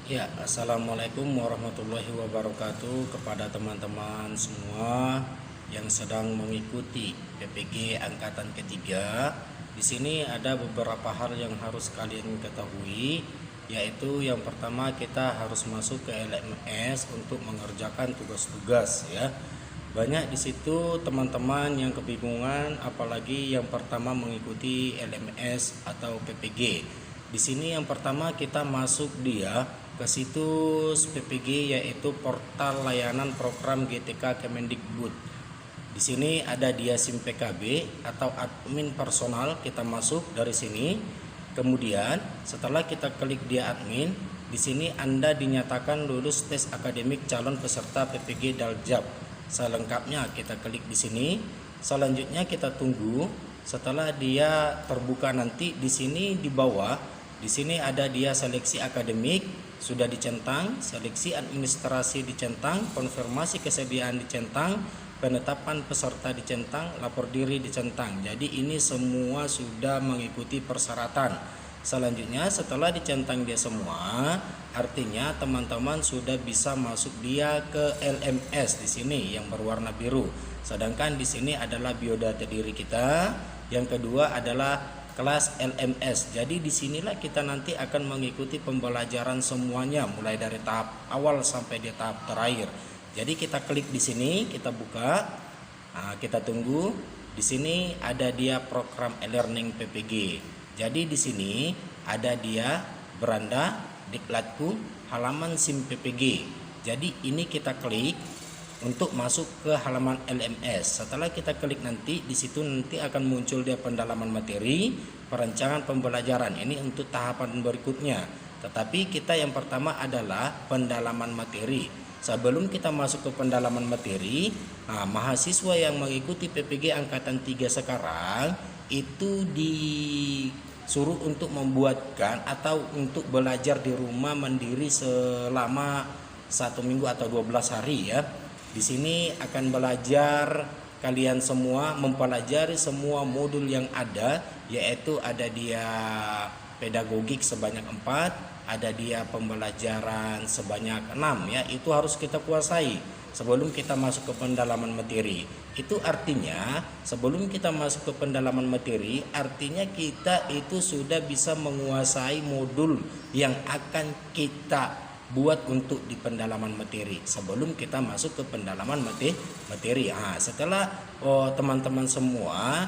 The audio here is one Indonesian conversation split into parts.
Ya, assalamualaikum warahmatullahi wabarakatuh kepada teman-teman semua yang sedang mengikuti PPG angkatan ketiga. Di sini ada beberapa hal yang harus kalian ketahui, yaitu yang pertama kita harus masuk ke LMS untuk mengerjakan tugas-tugas ya. Banyak di situ teman-teman yang kebingungan, apalagi yang pertama mengikuti LMS atau PPG. Di sini yang pertama kita masuk dia ke situs PPG, yaitu portal layanan program GTK Kemendikbud. Di sini ada dia SIM PKB atau admin personal, kita masuk dari sini. Kemudian setelah kita klik dia admin, di sini Anda dinyatakan lulus tes akademik calon peserta PPG Daljab. Selengkapnya kita klik di sini. Selanjutnya kita tunggu. Setelah dia terbuka nanti di sini di bawah, di sini ada dia seleksi akademik sudah dicentang, seleksi administrasi dicentang, konfirmasi kesediaan dicentang, penetapan peserta dicentang, lapor diri dicentang. Jadi ini semua sudah mengikuti persyaratan. Selanjutnya setelah dicentang dia semua, artinya teman-teman sudah bisa masuk dia ke LMS di sini yang berwarna biru. Sedangkan di sini adalah biodata diri kita. Yang kedua adalah kelas LMS. Jadi disinilah kita nanti akan mengikuti pembelajaran semuanya, mulai dari tahap awal sampai di tahap terakhir. Jadi kita klik di sini, kita buka, kita tunggu. Di sini ada dia program e-learning PPG. Jadi di sini ada dia beranda diklatku halaman SIM PPG. Jadi ini kita klik untuk masuk ke halaman LMS. Setelah kita klik nanti di situ nanti akan muncul dia pendalaman materi, perencanaan pembelajaran. Ini untuk tahapan berikutnya. Tetapi kita yang pertama adalah pendalaman materi. Sebelum kita masuk ke pendalaman materi, mahasiswa yang mengikuti PPG angkatan 3 sekarang itu disuruh untuk membuatkan atau untuk belajar di rumah mandiri selama 1 minggu atau 12 hari ya. Di sini akan belajar kalian semua mempelajari semua modul yang ada, yaitu ada dia pedagogik sebanyak 4, ada dia pembelajaran sebanyak 6 ya. Itu harus kita kuasai sebelum kita masuk ke pendalaman materi. Itu artinya sebelum kita masuk ke pendalaman materi, artinya kita itu sudah bisa menguasai modul yang akan kita buat untuk di pendalaman materi sebelum kita masuk ke pendalaman materi. Setelah teman-teman semua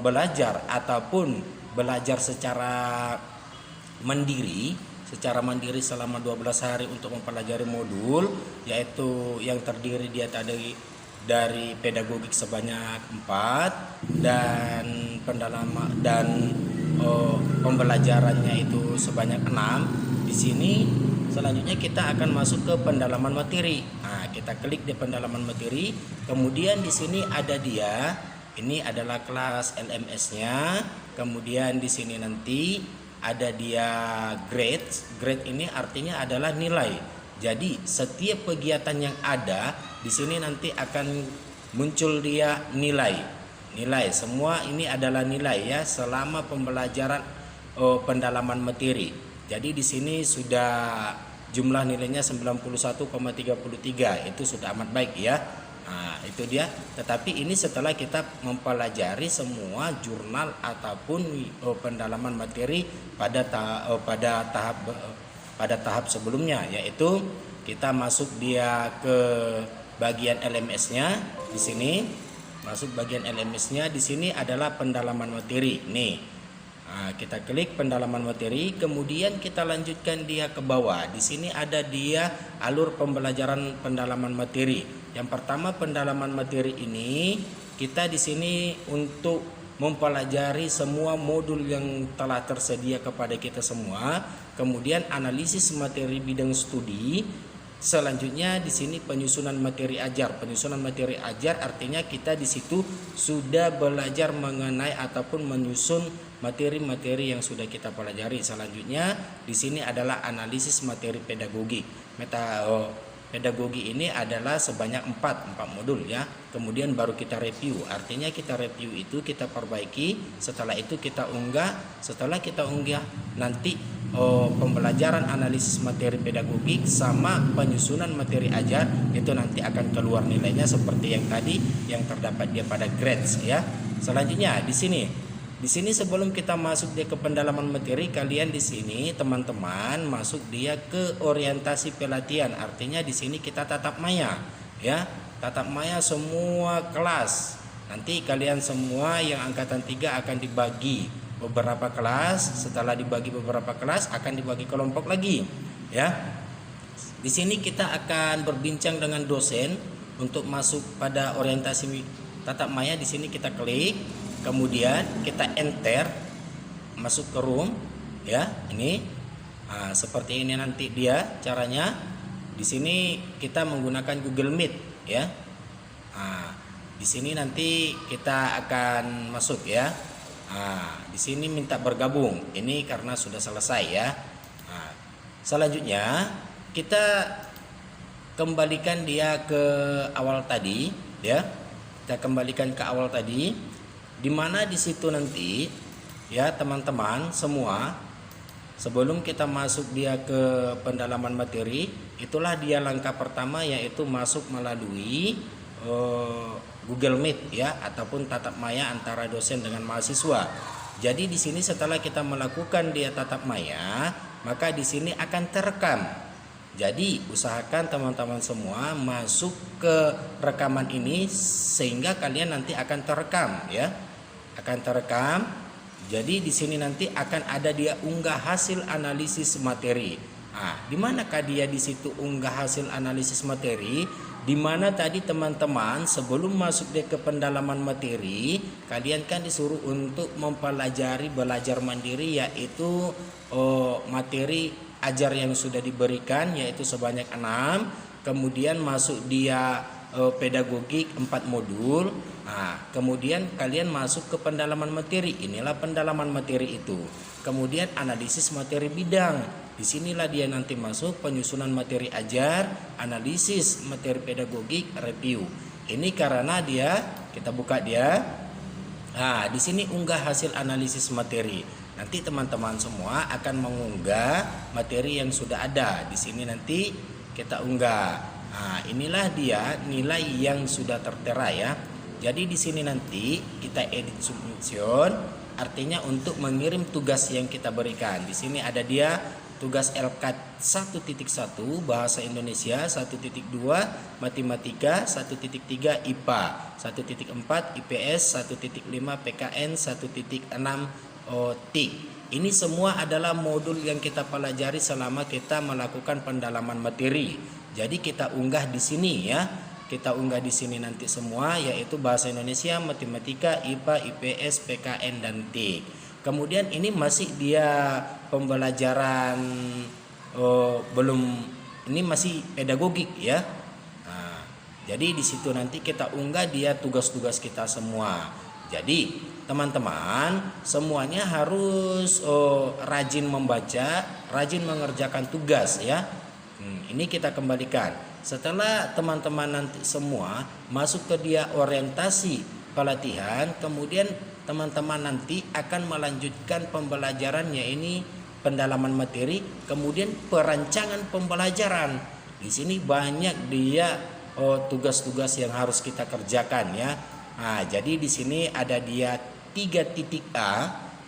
belajar ataupun belajar secara mandiri selama 12 hari untuk mempelajari modul, yaitu yang terdiri dia tadi dari pedagogik sebanyak 4 dan pendalaman dan pembelajarannya itu sebanyak 6. Di sini selanjutnya kita akan masuk ke pendalaman materi. Kita klik di pendalaman materi. Kemudian di sini ada dia. Ini adalah kelas LMS-nya. Kemudian di sini nanti ada dia grade. Grade ini artinya adalah nilai. Jadi setiap kegiatan yang ada di sini nanti akan muncul dia nilai. Nilai semua ini adalah nilai ya selama pembelajaran pendalaman materi. Jadi di sini sudah jumlah nilainya 91,33, itu sudah amat baik ya. Itu dia. Tetapi ini setelah kita mempelajari semua jurnal ataupun pendalaman materi pada tahap sebelumnya, yaitu kita masuk dia ke bagian LMS-nya di sini. Masuk bagian LMS-nya di sini adalah pendalaman materi. Nih. Kita klik pendalaman materi, kemudian kita lanjutkan dia ke bawah. Di sini ada dia alur pembelajaran pendalaman materi. Yang pertama pendalaman materi ini kita di sini untuk mempelajari semua modul yang telah tersedia kepada kita semua. Kemudian analisis materi bidang studi. Selanjutnya di sini penyusunan materi ajar. Penyusunan materi ajar artinya kita di situ sudah belajar mengenai ataupun menyusun materi-materi yang sudah kita pelajari. Selanjutnya di sini adalah analisis materi pedagogi. Pedagogi ini adalah sebanyak 4 modul ya. Kemudian baru kita review. Artinya kita review itu kita perbaiki, setelah itu kita unggah. Setelah kita unggah nanti pembelajaran analisis materi pedagogik sama penyusunan materi ajar, itu nanti akan keluar nilainya seperti yang tadi yang terdapat dia pada grades ya. Selanjutnya di sini sebelum kita masuk dia ke pendalaman materi, kalian di sini teman-teman masuk dia ke orientasi pelatihan. Artinya di sini kita tatap maya ya. Tatap maya semua kelas. Nanti kalian semua yang angkatan 3 akan dibagi beberapa kelas. Setelah dibagi beberapa kelas akan dibagi kelompok lagi ya. Di sini kita akan berbincang dengan dosen untuk masuk pada orientasi tatap maya. Di sini kita klik, kemudian kita enter, masuk ke room ya. Ini seperti ini nanti dia caranya. Di sini kita menggunakan Google Meet ya. Di sini nanti kita akan masuk ya. Di sini minta bergabung. Ini karena sudah selesai ya. Selanjutnya kita kembalikan dia ke awal tadi ya. Kita kembalikan ke awal tadi, di mana di situ nanti ya teman-teman semua, sebelum kita masuk dia ke pendalaman materi, itulah dia langkah pertama, yaitu masuk melalui Google Meet ya, ataupun tatap maya antara dosen dengan mahasiswa. Jadi di sini setelah kita melakukan dia tatap maya, maka di sini akan terekam. Jadi usahakan teman-teman semua masuk ke rekaman ini sehingga kalian nanti akan terekam ya. Akan terekam. Jadi di sini nanti akan ada dia unggah hasil analisis materi. Di manakah dia di situ unggah hasil analisis materi? Di mana tadi teman-teman sebelum masuk dia ke pendalaman materi, kalian kan disuruh untuk mempelajari belajar mandiri, yaitu materi ajar yang sudah diberikan yaitu sebanyak 6. Kemudian masuk dia pedagogik 4 modul. Kemudian kalian masuk ke pendalaman materi. Inilah pendalaman materi itu. Kemudian analisis materi bidang. Disinilah dia nanti masuk penyusunan materi ajar, analisis materi pedagogik, review. Ini karena dia, kita buka dia. Di sini unggah hasil analisis materi. Nanti teman-teman semua akan mengunggah materi yang sudah ada. Di sini nanti kita unggah. Inilah dia nilai yang sudah tertera ya. Jadi di sini nanti kita edit submission, artinya untuk mengirim tugas yang kita berikan. Di sini ada dia tugas LKAT 1.1 Bahasa Indonesia, 1.2 Matematika, 1.3 IPA, 1.4 IPS, 1.5 PKN, 1.6 TIK. Ini semua adalah modul yang kita pelajari selama kita melakukan pendalaman materi. Jadi kita unggah di sini ya. Kita unggah di sini nanti semua, yaitu Bahasa Indonesia, Matematika, IPA, IPS, PKN dan TIK. Kemudian ini masih dia pembelajaran ini masih pedagogik ya. Jadi di situ nanti kita unggah dia tugas-tugas kita semua. Jadi teman-teman semuanya harus rajin membaca, rajin mengerjakan tugas ya. Ini kita kembalikan. Setelah teman-teman nanti semua masuk ke dia orientasi pelatihan, kemudian teman-teman nanti akan melanjutkan pembelajarannya, ini pendalaman materi, kemudian perancangan pembelajaran. Di sini banyak dia tugas-tugas yang harus kita kerjakan ya. Jadi di sini ada dia 3.A,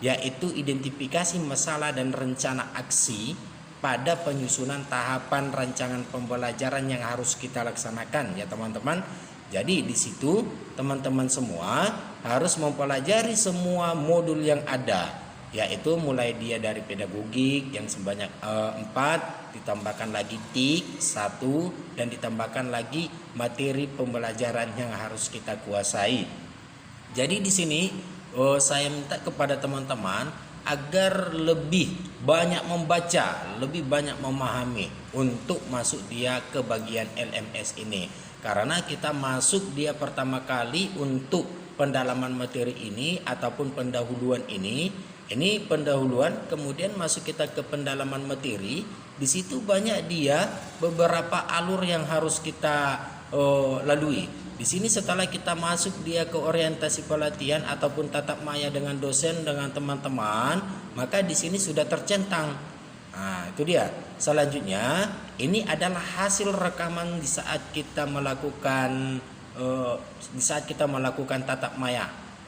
yaitu identifikasi masalah dan rencana aksi pada penyusunan tahapan rancangan pembelajaran yang harus kita laksanakan ya teman-teman. Jadi di situ teman-teman semua harus mempelajari semua modul yang ada, yaitu mulai dia dari pedagogik yang sebanyak 4, ditambahkan lagi TIK 1, dan ditambahkan lagi materi pembelajaran yang harus kita kuasai. Jadi di sini saya minta kepada teman-teman agar lebih banyak membaca, lebih banyak memahami untuk masuk dia ke bagian LMS ini. Karena kita masuk dia pertama kali untuk pendalaman materi ini ataupun pendahuluan ini pendahuluan, kemudian masuk kita ke pendalaman materi. Di situ banyak dia beberapa alur yang harus kita lalui. Di sini setelah kita masuk dia ke orientasi pelatihan ataupun tatap maya dengan dosen dengan teman-teman, maka di sini sudah tercentang Nah, itu dia. Selanjutnya, ini adalah hasil rekaman di saat kita melakukan tatap maya.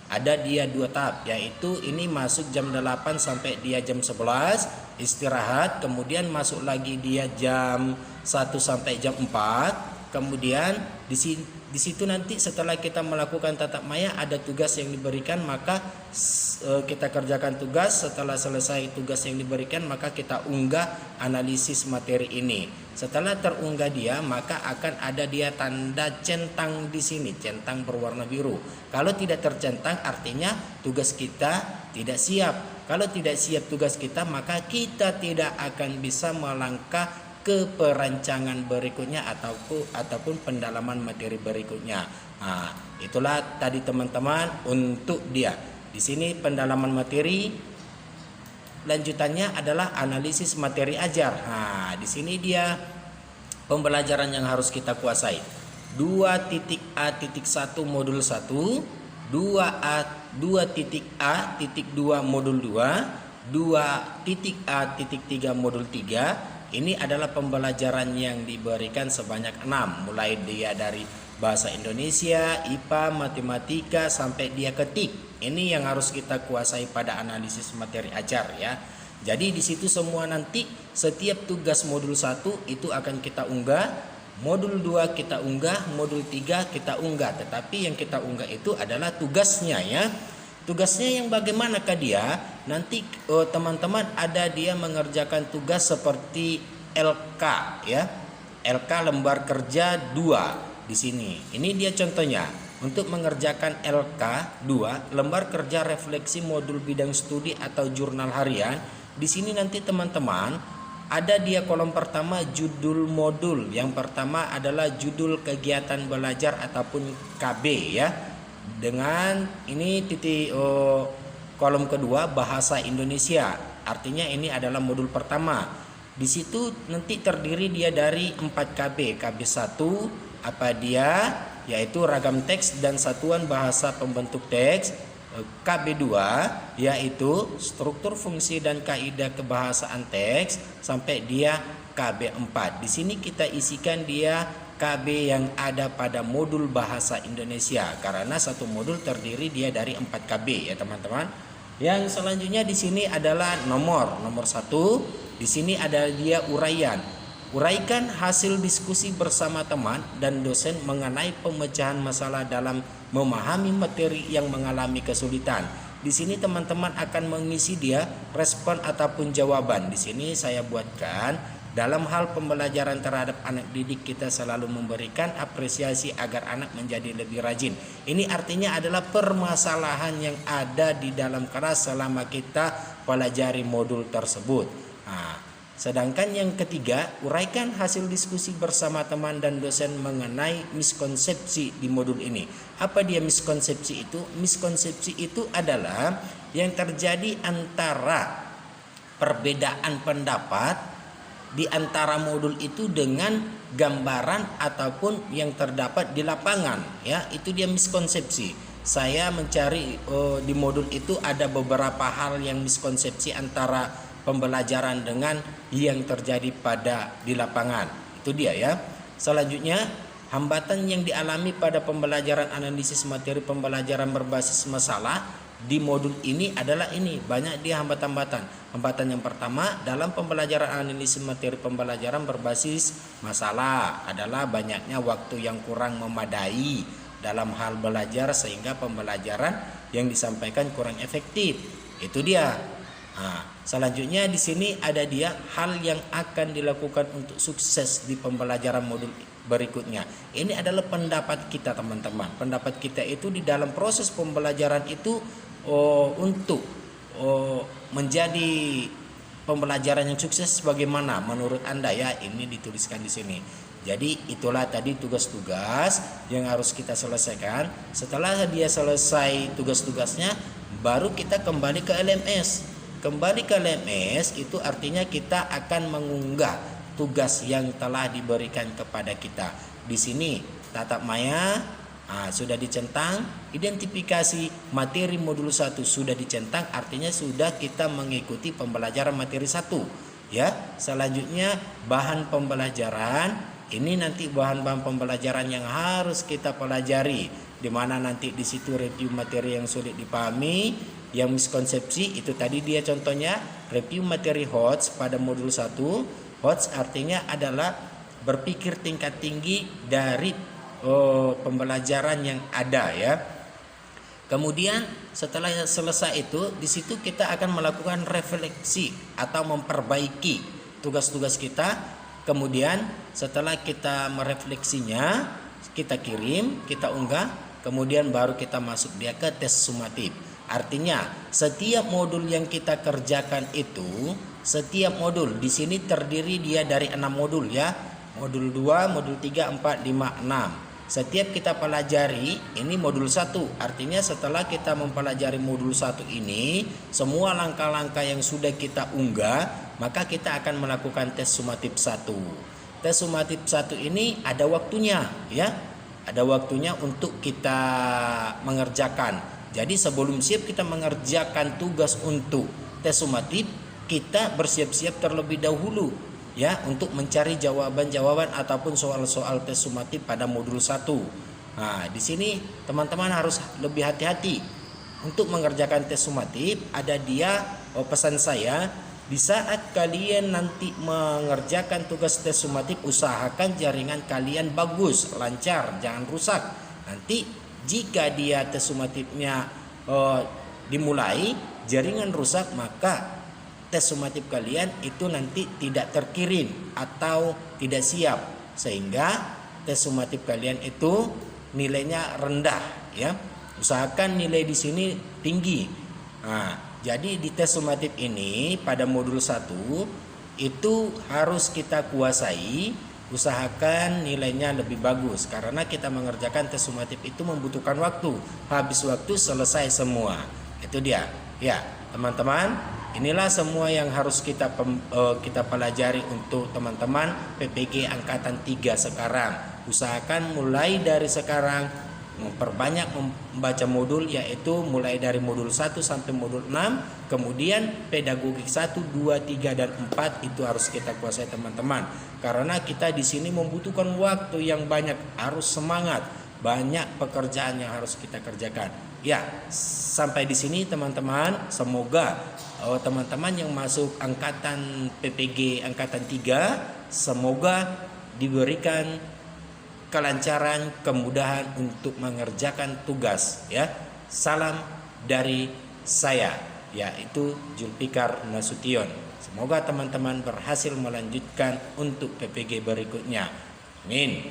Ada dia 2 tahap, yaitu ini masuk jam 8 sampai dia jam 11 istirahat, kemudian masuk lagi dia jam 1 sampai jam 4. Kemudian di situ nanti setelah kita melakukan tatap maya ada tugas yang diberikan, maka kita kerjakan tugas. Setelah selesai tugas yang diberikan, maka kita unggah analisis materi ini. Setelah terunggah dia, maka akan ada dia tanda centang di sini, centang berwarna biru. Kalau tidak tercentang artinya tugas kita tidak siap. Kalau tidak siap tugas kita, maka kita tidak akan bisa melangkah ke perancangan berikutnya ataupun pendalaman materi berikutnya. Nah, itulah tadi teman-teman untuk dia. Di sini pendalaman materi, lanjutannya adalah analisis materi ajar. Nah, di sini dia pembelajaran yang harus kita kuasai. 2.A.1 modul 1, 2.A.2 modul 2, 2.A.3 modul 3. Ini adalah pembelajaran yang diberikan sebanyak 6, mulai dia dari bahasa Indonesia, IPA, matematika sampai dia ketik. Ini yang harus kita kuasai pada analisis materi ajar ya. Jadi di situ semua nanti setiap tugas modul 1 itu akan kita unggah, modul 2 kita unggah, modul 3 kita unggah. Tetapi yang kita unggah itu adalah tugasnya ya. Tugasnya yang bagaimanakah dia? Nanti teman-teman ada dia mengerjakan tugas seperti LK ya. LK lembar kerja 2 di sini. Ini dia contohnya. Untuk mengerjakan LK 2 lembar kerja refleksi modul bidang studi atau jurnal harian. Di sini nanti teman-teman ada dia kolom pertama judul modul. Yang pertama adalah judul kegiatan belajar ataupun KB ya. Dengan ini kolom kedua bahasa Indonesia. Artinya ini adalah modul pertama. Di situ nanti terdiri dia dari 4 KB. KB1 apa dia? Yaitu ragam teks dan satuan bahasa pembentuk teks. KB2 yaitu struktur fungsi dan kaidah kebahasaan teks sampai dia KB4. Di sini kita isikan dia KB yang ada pada modul bahasa Indonesia karena satu modul terdiri dia dari 4 KB ya teman-teman. Yang selanjutnya di sini adalah nomor 1. Di sini ada dia uraian. Uraikan hasil diskusi bersama teman dan dosen mengenai pemecahan masalah dalam memahami materi yang mengalami kesulitan. Di sini teman-teman akan mengisi dia respon ataupun jawaban. Di sini saya buatkan dalam hal pembelajaran terhadap anak didik kita selalu memberikan apresiasi agar anak menjadi lebih rajin. Ini artinya adalah permasalahan yang ada di dalam kelas selama kita pelajari modul tersebut. Nah, sedangkan yang ketiga, uraikan hasil diskusi bersama teman dan dosen mengenai miskonsepsi di modul ini. Apa dia miskonsepsi itu? Miskonsepsi itu adalah yang terjadi antara perbedaan pendapat di antara modul itu dengan gambaran ataupun yang terdapat di lapangan ya. Itu dia miskonsepsi. Saya mencari di modul itu ada beberapa hal yang miskonsepsi antara pembelajaran dengan yang terjadi di lapangan. Itu dia ya. Selanjutnya, hambatan yang dialami pada pembelajaran analisis materi pembelajaran berbasis masalah di modul ini adalah ini, banyak dia hambatan-hambatan. Hambatan yang pertama dalam pembelajaran analisis materi pembelajaran berbasis masalah adalah banyaknya waktu yang kurang memadai dalam hal belajar sehingga pembelajaran yang disampaikan kurang efektif. Itu dia. Nah, selanjutnya di sini ada dia hal yang akan dilakukan untuk sukses di pembelajaran modul berikutnya. Ini adalah pendapat kita teman-teman. Pendapat kita itu di dalam proses pembelajaran itu untuk menjadi pembelajaran yang sukses bagaimana menurut Anda ya, ini dituliskan di sini. Jadi itulah tadi tugas-tugas yang harus kita selesaikan. Setelah dia selesai tugas-tugasnya, baru kita kembali ke LMS. Kembali ke LMS itu artinya kita akan mengunggah tugas yang telah diberikan kepada kita. Di sini tatap maya sudah dicentang, identifikasi materi modul 1 sudah dicentang, artinya sudah kita mengikuti pembelajaran materi 1. Ya, selanjutnya bahan pembelajaran. Ini nanti bahan-bahan pembelajaran yang harus kita pelajari, di mana nanti di situ review materi yang sulit dipahami, yang miskonsepsi itu tadi dia contohnya review materi HOTS pada modul 1. HOTS artinya adalah berpikir tingkat tinggi dari pembelajaran yang ada ya. Kemudian setelah selesai itu, di situ kita akan melakukan refleksi atau memperbaiki tugas-tugas kita. Kemudian setelah kita merefleksinya, kita kirim, kita unggah, kemudian baru kita masuk dia ke tes sumatif. Artinya setiap modul yang kita kerjakan itu, setiap modul di sini terdiri dia dari 6 modul ya. Modul 2, modul 3, 4, 5, 6. Setiap kita pelajari ini modul 1. Artinya setelah kita mempelajari modul 1 ini, semua langkah-langkah yang sudah kita unggah, maka kita akan melakukan tes sumatif 1. Tes sumatif 1 ini ada waktunya ya. Ada waktunya untuk kita mengerjakan. Jadi sebelum siap kita mengerjakan tugas untuk tes sumatif, kita bersiap-siap terlebih dahulu ya untuk mencari jawaban-jawaban ataupun soal-soal tes sumatif pada modul 1. Nah, di sini teman-teman harus lebih hati-hati untuk mengerjakan tes sumatif. Ada dia pesan saya, di saat kalian nanti mengerjakan tugas tes sumatif, usahakan jaringan kalian bagus, lancar, jangan rusak. Nanti jika dia tes sumatifnya dimulai jaringan rusak, maka tes sumatif kalian itu nanti tidak terkirim atau tidak siap, sehingga tes sumatif kalian itu nilainya rendah ya. Usahakan nilai di sini tinggi. Nah, jadi di tes sumatif ini pada modul 1 itu harus kita kuasai, usahakan nilainya lebih bagus karena kita mengerjakan tes sumatif itu membutuhkan waktu. Habis waktu selesai semua. Itu dia. Ya, teman-teman, inilah semua yang harus kita pelajari untuk teman-teman PPG angkatan 3 sekarang. Usahakan mulai dari sekarang memperbanyak membaca modul, yaitu mulai dari modul 1 sampai modul 6. Kemudian pedagogik 1, 2, 3 dan 4 itu harus kita kuasai teman-teman. Karena kita di sini membutuhkan waktu yang banyak, harus semangat, banyak pekerjaan yang harus kita kerjakan. Ya, sampai di sini teman-teman. Semoga teman-teman yang masuk angkatan PPG angkatan 3 semoga diberikan kelancaran, kemudahan untuk mengerjakan tugas ya. Salam dari saya, yaitu Julfikar Nasution. Semoga teman-teman berhasil melanjutkan untuk PPG berikutnya. Amin.